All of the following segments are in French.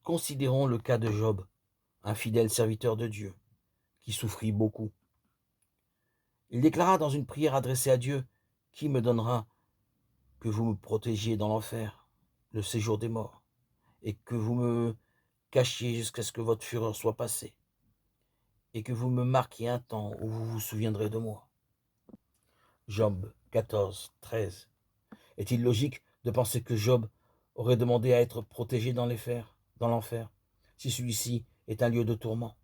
Considérons le cas de Job, un fidèle serviteur de Dieu, qui souffrit beaucoup. Il déclara dans une prière adressée à Dieu, « Qui me donnera que vous me protégiez dans l'enfer, le séjour des morts, et que vous me cachiez jusqu'à ce que votre fureur soit passée, et que vous me marquiez un temps où vous vous souviendrez de moi. » Job 14, 13. Est-il logique de penser que Job aurait demandé à être protégé dans l'enfer, si celui-ci est un lieu de tourment?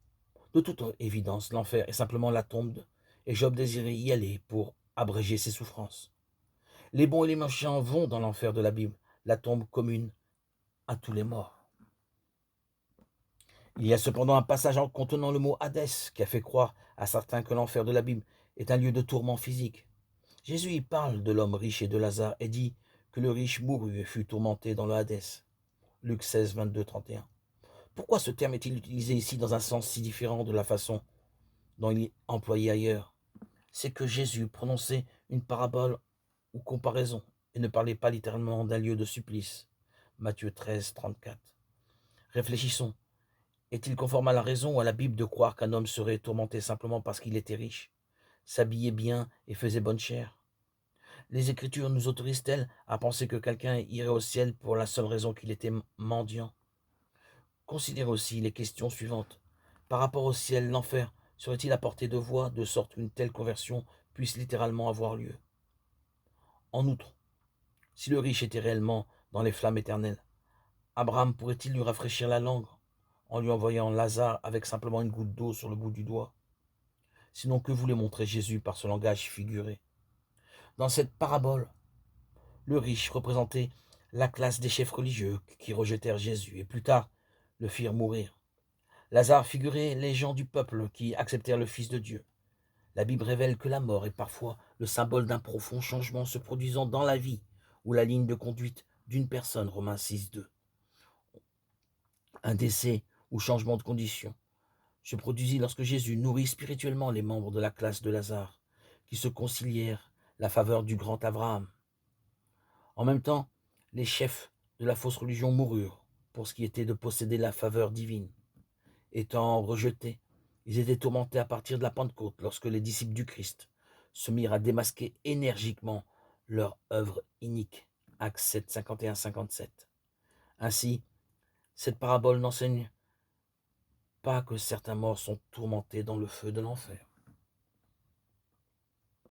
De toute évidence, l'enfer est simplement la tombe, et Job désirait y aller pour abréger ses souffrances. Les bons et les méchants vont dans l'enfer de la Bible, la tombe commune à tous les morts. Il y a cependant un passage contenant le mot Hadès qui a fait croire à certains que l'enfer de la Bible est un lieu de tourment physique. Jésus y parle de l'homme riche et de Lazare et dit que le riche mourut et fut tourmenté dans le Hadès. Luc 16, 22, 31. Pourquoi ce terme est-il utilisé ici dans un sens si différent de la façon dont il est employé ailleurs? C'est que Jésus prononçait une parabole ou comparaison et ne parlait pas littéralement d'un lieu de supplice. Matthieu 13, 34. Réfléchissons. Est-il conforme à la raison ou à la Bible de croire qu'un homme serait tourmenté simplement parce qu'il était riche, s'habillait bien et faisait bonne chère? Les Écritures nous autorisent-elles à penser que quelqu'un irait au ciel pour la seule raison qu'il était mendiant? Considérez aussi les questions suivantes. Par rapport au ciel, l'enfer serait-il à portée de voix, de sorte qu'une telle conversion puisse littéralement avoir lieu? En outre, si le riche était réellement dans les flammes éternelles, Abraham pourrait-il lui rafraîchir la langue en lui envoyant Lazare avec simplement une goutte d'eau sur le bout du doigt? Sinon, que voulait montrer Jésus par ce langage figuré? Dans cette parabole, le riche représentait la classe des chefs religieux qui rejetèrent Jésus et plus tard le firent mourir. Lazare figurait les gens du peuple qui acceptèrent le Fils de Dieu. La Bible révèle que la mort est parfois le symbole d'un profond changement se produisant dans la vie ou la ligne de conduite d'une personne, Romains 6, 2. Un décès ou changement de condition se produisit lorsque Jésus nourrit spirituellement les membres de la classe de Lazare, qui se concilièrent la faveur du grand Abraham. En même temps, les chefs de la fausse religion moururent pour ce qui était de posséder la faveur divine. Étant rejetés, ils étaient tourmentés à partir de la Pentecôte lorsque les disciples du Christ se mirent à démasquer énergiquement leur œuvre inique. Actes 7, 51-57. Ainsi, cette parabole n'enseigne pas que certains morts sont tourmentés dans le feu de l'enfer.